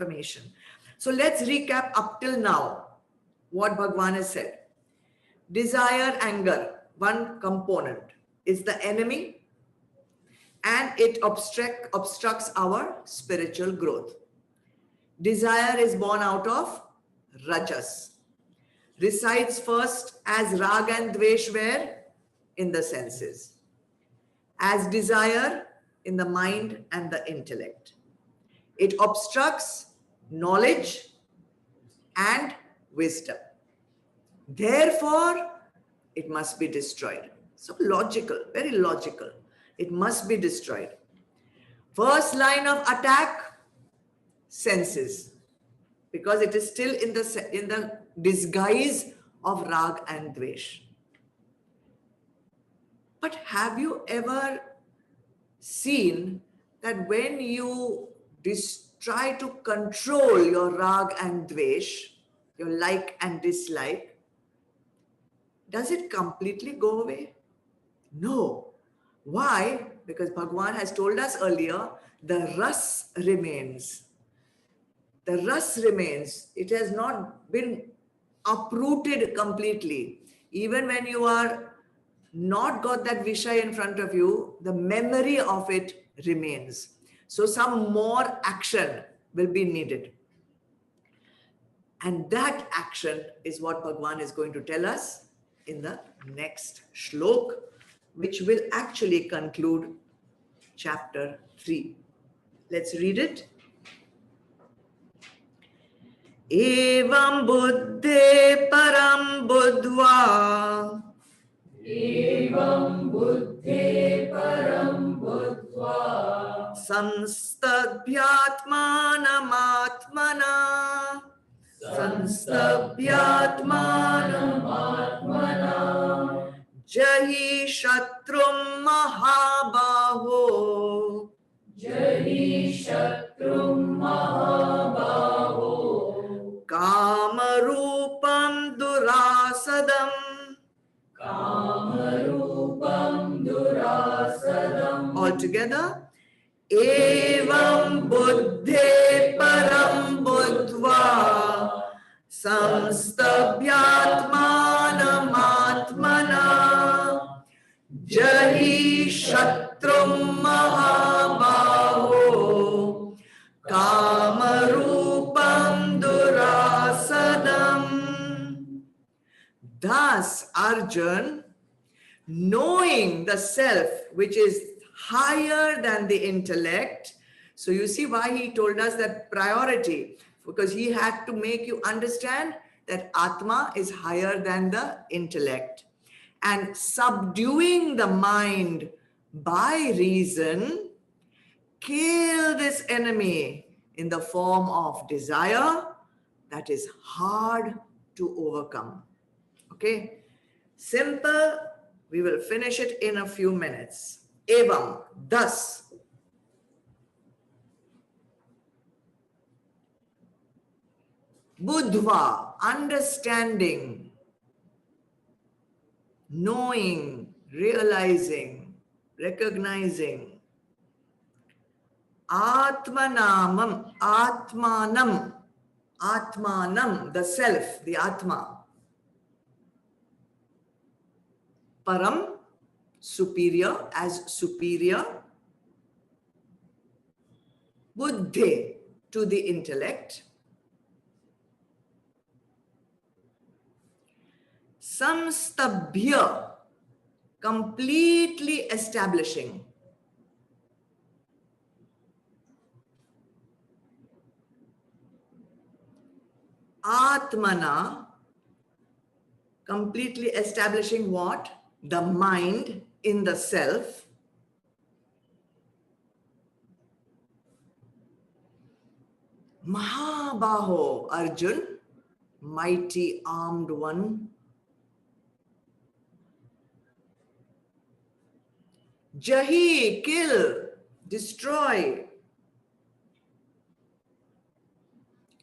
information. So let's recap up till now what Bhagwan has said. Desire, anger, one component, is the enemy, and it obstructs our spiritual growth. Desire is born out of rajas. Resides first as rag and dvesh where? In the senses. As desire in the mind and the intellect. It obstructs knowledge and wisdom. Therefore, it must be destroyed. So logical, very logical. It must be destroyed. First line of attack, senses, because it is still in the disguise of rag and dvesh. But have you ever seen that when you try to control your rag and dvesh, your like and dislike, does it completely go away? No. Why? Because Bhagwan has told us earlier, the ras remains. The ras remains. It has not been uprooted completely. Even when you are not got that Vishay in front of you, the memory of it remains. So some more action will be needed. And that action is what Bhagwan is going to tell us in the next shlok, which will actually conclude chapter 3. Let's read it. Evam buddhe param buddhva. Evam buddhe param buddhva. Samstabhyatmanamatmana. Samstabhyatmanamatmana. Jahi shatrum mahabaho. Jahi shatrum mahabaho. Kamarupam durasadam. Kamarupam durasadam. All together. Evam buddhe param buddhva. Samstabhyatmanamatmana. Jahi shatrum mahabaho. Kamarupam durasadam. Thus, Arjun, knowing the self, which is higher than the intellect. So you see why he told us that priority, because he had to make you understand that Atma is higher than the intellect. And subduing the mind by reason, kill this enemy in the form of desire that is hard to overcome. Okay, simple. We will finish it in a few minutes. Evam, thus. Buddhva, understanding, knowing, realizing, recognizing. Atmanamam, Atmanam, Atmanam, the self, the Atma. Param, superior, as superior. Buddhi, to the intellect. Samstabhya, completely establishing. Atmana, completely establishing what? The mind in the self. Mahabaho, Arjun, mighty armed one. Jahi, kill, destroy.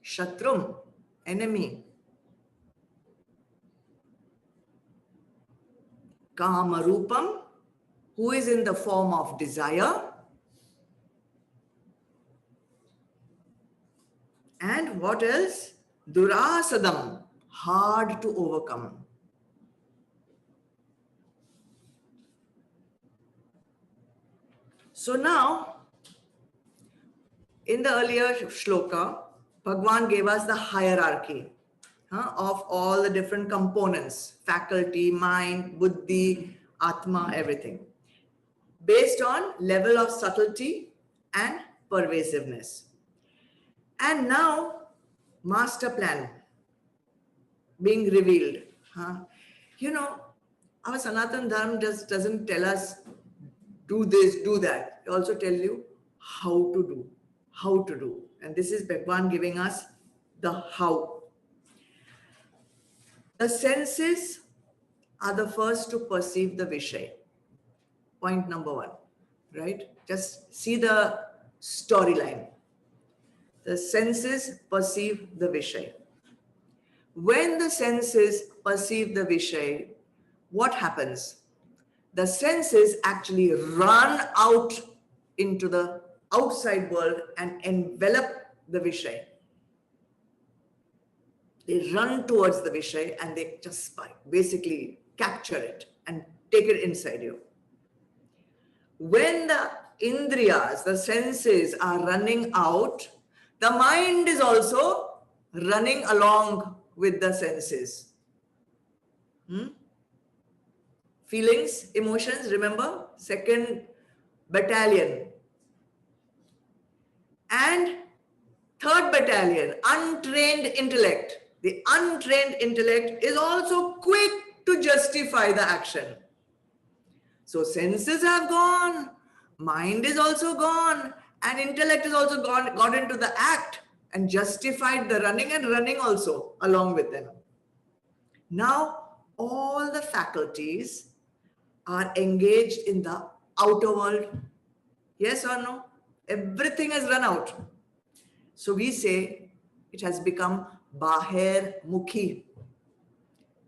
Shatrum, enemy. Kamarupam, who is in the form of desire. And what else? Durasadam, hard to overcome. So now, in the earlier shloka, Bhagwan gave us the hierarchy of all the different components, faculty, mind, buddhi, atma, everything, based on level of subtlety and pervasiveness. And now, master plan being revealed. You know, our Sanatan Dharma just doesn't tell us do this, do that. It also tell you how to do, how to do. And this is Bhagwan giving us the how. The senses are the first to perceive the Vishay. Point number one, right? Just see the storyline. The senses perceive the Vishay. When the senses perceive the Vishay, what happens? The senses actually run out into the outside world and envelop the Vishay. They run towards the Vishay and they just basically capture it and take it inside you. When the Indriyas, the senses, are running out, the mind is also running along with the senses. Feelings, emotions, remember? Second battalion. And third battalion, untrained intellect. The untrained intellect is also quick to justify the action. So senses have gone, mind is also gone, and intellect is also got into the act and justified the running and running also along with them. Now, all the faculties are engaged in the outer world. Yes or no? Everything has run out. So we say it has become Bahir Mukhi.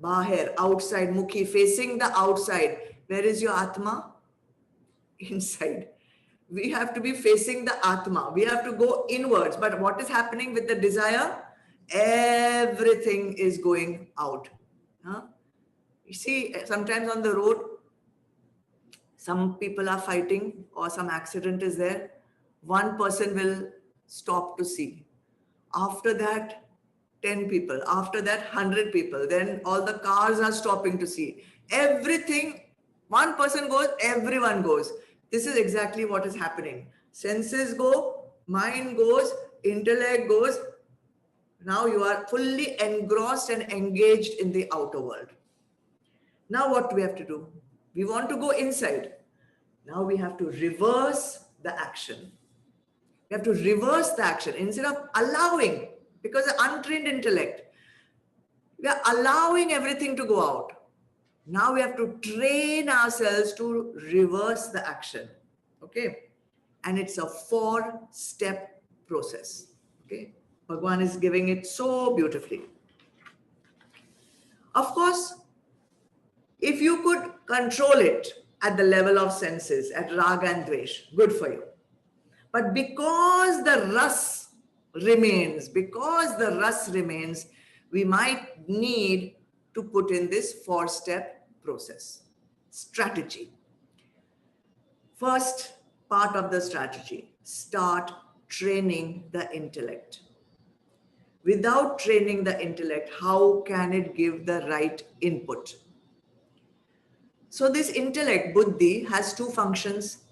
Bahir, outside, Mukhi, facing the outside. Where is your Atma? Inside. We have to be facing the Atma. We have to go inwards. But what is happening with the desire? Everything is going out. You see, sometimes on the road, some people are fighting or some accident is there. One person will stop to see. After that, 10 people. After that, 100 people. Then all the cars are stopping to see. Everything, one person goes, everyone goes. This is exactly what is happening. Senses go, mind goes, intellect goes. Now you are fully engrossed and engaged in the outer world. Now what do we have to do? We want to go inside. Now we have to reverse the action. We have to reverse the action instead of allowing, because the untrained intellect, we are allowing everything to go out. Now we have to train ourselves to reverse the action. Okay? And it's a 4-step process. Okay? Bhagwan is giving it so beautifully. Of course, if you could control it at the level of senses, at raga and dvesh, good for you. But because the ras remains, we might need to put in this 4-step process. Strategy. First part of the strategy, start training the intellect. Without training the intellect, how can it give the right input? So this intellect, buddhi, has 2 functions.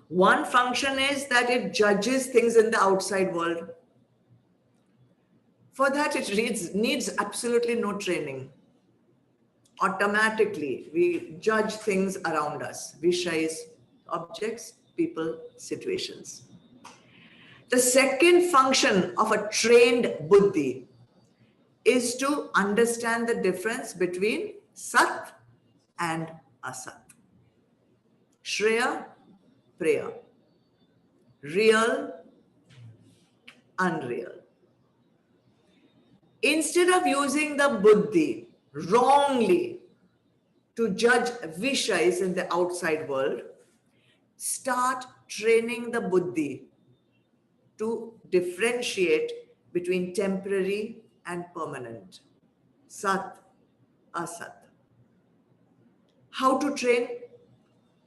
One function is that it judges things in the outside world. For that, it needs absolutely no training. Automatically, we judge things around us. Vishayas, objects, people, situations. The second function of a trained buddhi is to understand the difference between sat and asat. Shreya, Preya. Real, unreal. Instead of using the buddhi wrongly to judge vishayas in the outside world, start training the buddhi to differentiate between temporary and permanent. Sat, Asat. How to train?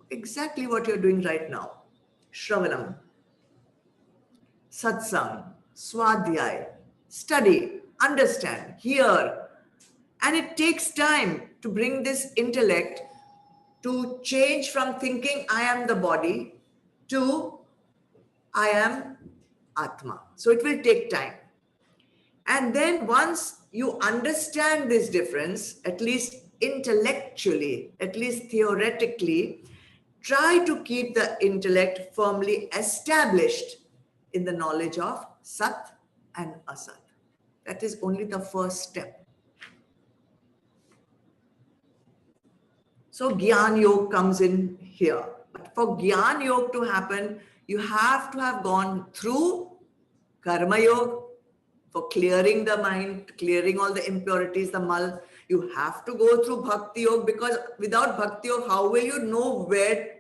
Exactly what you're doing right now. Shravanam, Satsang, Swadhyay. Study, understand, hear. And it takes time to bring this intellect to change from thinking I am the body to I am Atma. So it will take time. And then once you understand this difference, at least intellectually, at least theoretically, try to keep the intellect firmly established in the knowledge of Sat and Asat. That is only the first step. So Gyan Yoga comes in here. But for Gyan Yoga to happen, you have to have gone through Karma Yoga for clearing the mind, clearing all the impurities, the mal. You have to go through Bhakti Yoga, because without Bhakti Yoga, how will you know where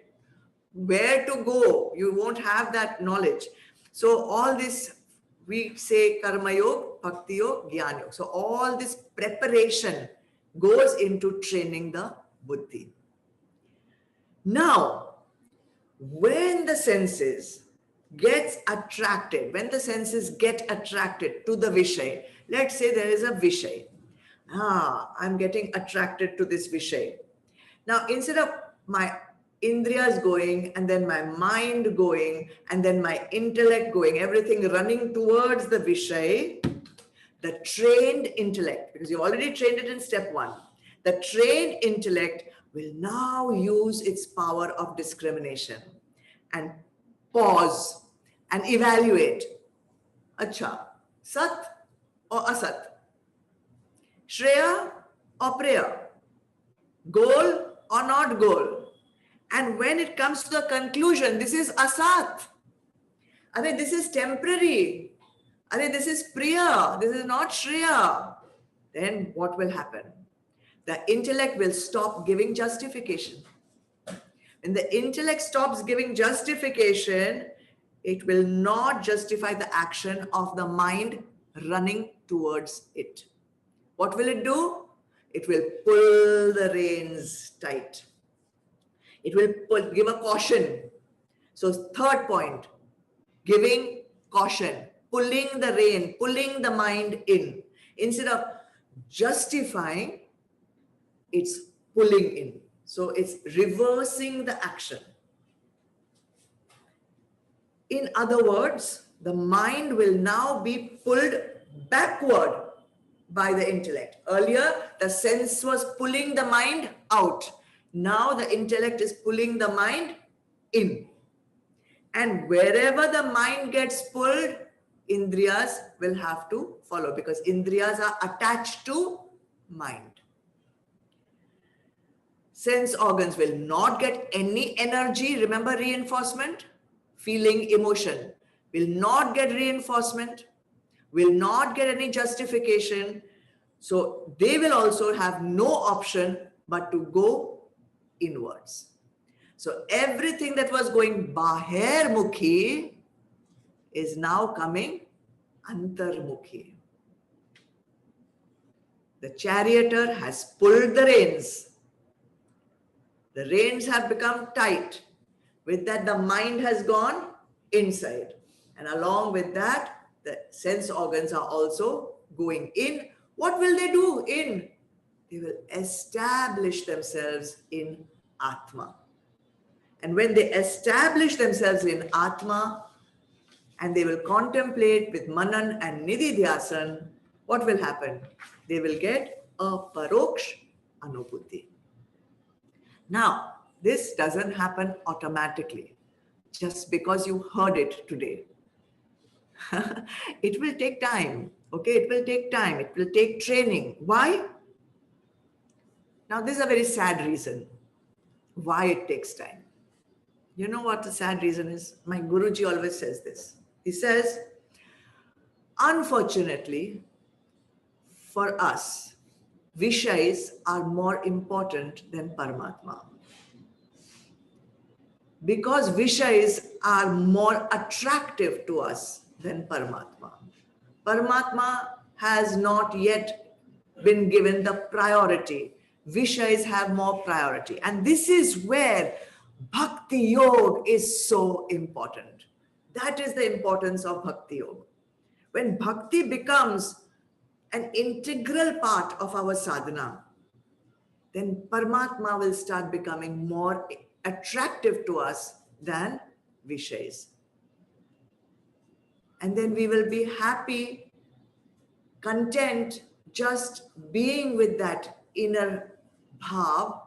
to go? You won't have that knowledge. So all this, we say Karma Yoga, Bhakti Yoga, Gyan Yoga. So all this preparation goes into training the buddhi. Now, when the senses get attracted to the Vishay, let's say there is a Vishay. I'm getting attracted to this Vishay. Now, instead of my Indriyas going, and then my mind going, and then my intellect going, everything running towards the Vishay, the trained intellect, because you already trained it in step 1, the trained intellect will now use its power of discrimination and pause and evaluate. Acha, Sat or Asat? Shreya or Preya? Goal or not goal? And when it comes to the conclusion, this is Asat. I mean, this is temporary. I mean, this is Priya. This is not Shreya. Then what will happen? The intellect will stop giving justification. When the intellect stops giving justification, it will not justify the action of the mind running towards it. What will it do? It will pull the reins tight. It will give a caution. So third point, giving caution, pulling the rein, pulling the mind in. Instead of justifying, it's pulling in. So it's reversing the action. In other words, the mind will now be pulled backward by the intellect. Earlier, the sense was pulling the mind out. Now the intellect is pulling the mind in. And wherever the mind gets pulled, Indriyas will have to follow, because Indriyas are attached to mind. Sense organs will not get any energy. Remember reinforcement? Feeling, emotion will not get reinforcement, will not get any justification. So they will also have no option but to go inwards. So everything that was going Bahir Mukhi is now coming Antarmukhi. The charioteer has pulled the reins. The reins have become tight. With that, the mind has gone inside. And along with that, the sense organs are also going in. What will they do in? They will establish themselves in Atma. And when they establish themselves in Atma, and they will contemplate with Manan and Nididhyasan, what will happen? They will get a Paroksh Anubhuti. Now, this doesn't happen automatically just because you heard it today. It will take time. Okay, it will take time. It will take training. Why? Now, this is a very sad reason why it takes time. You know what the sad reason is? My Guruji always says this. He says, unfortunately, for us, Vishais are more important than Paramatma. Because Vishais are more attractive to us than Paramatma. Paramatma has not yet been given the priority. Vishayas have more priority. And this is where Bhakti Yoga is so important. That is the importance of Bhakti Yoga. When Bhakti becomes an integral part of our sadhana, then Paramatma will start becoming more attractive to us than Vishayas. And then we will be happy, content, just being with that inner bhav.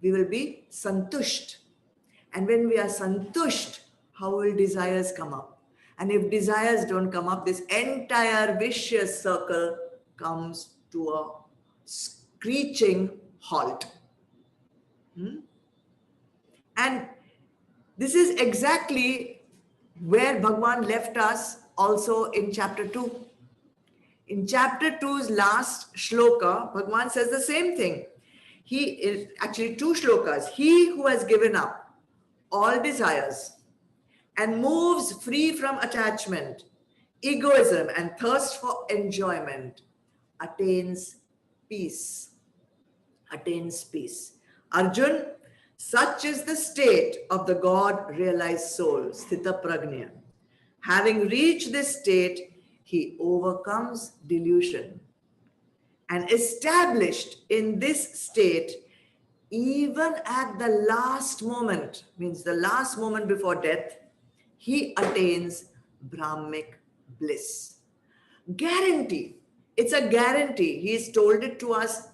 We will be santusht. And when we are santusht, how will desires come up? And if desires don't come up, this entire vicious circle comes to a screeching halt. And this is exactly where Bhagwan left us also in chapter 2. In chapter 2's last shloka, Bhagwan says the same thing. He is actually 2 shlokas. He who has given up all desires and moves free from attachment, egoism, and thirst for enjoyment attains peace. Attains peace. Arjun, such is the state of the God-realized soul, Sthita Prajna. Having reached this state, he overcomes delusion. And established in this state, even at the last moment, means the last moment before death, he attains Brahmic bliss. Guarantee. It's a guarantee. He's told it to us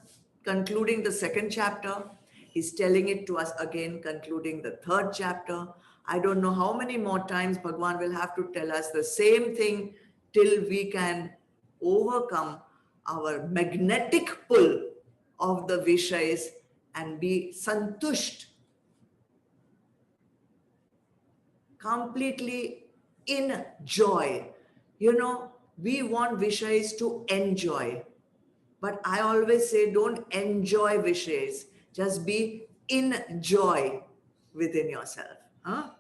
concluding the 2nd chapter. He's telling it to us again concluding the 3rd chapter. I don't know how many more times Bhagwan will have to tell us the same thing till we can overcome our magnetic pull of the Vishayas and be santusht, completely in joy. You know, we want Vishayas to enjoy. But I always say, don't enjoy Vishayas. Just be in joy within yourself. Huh?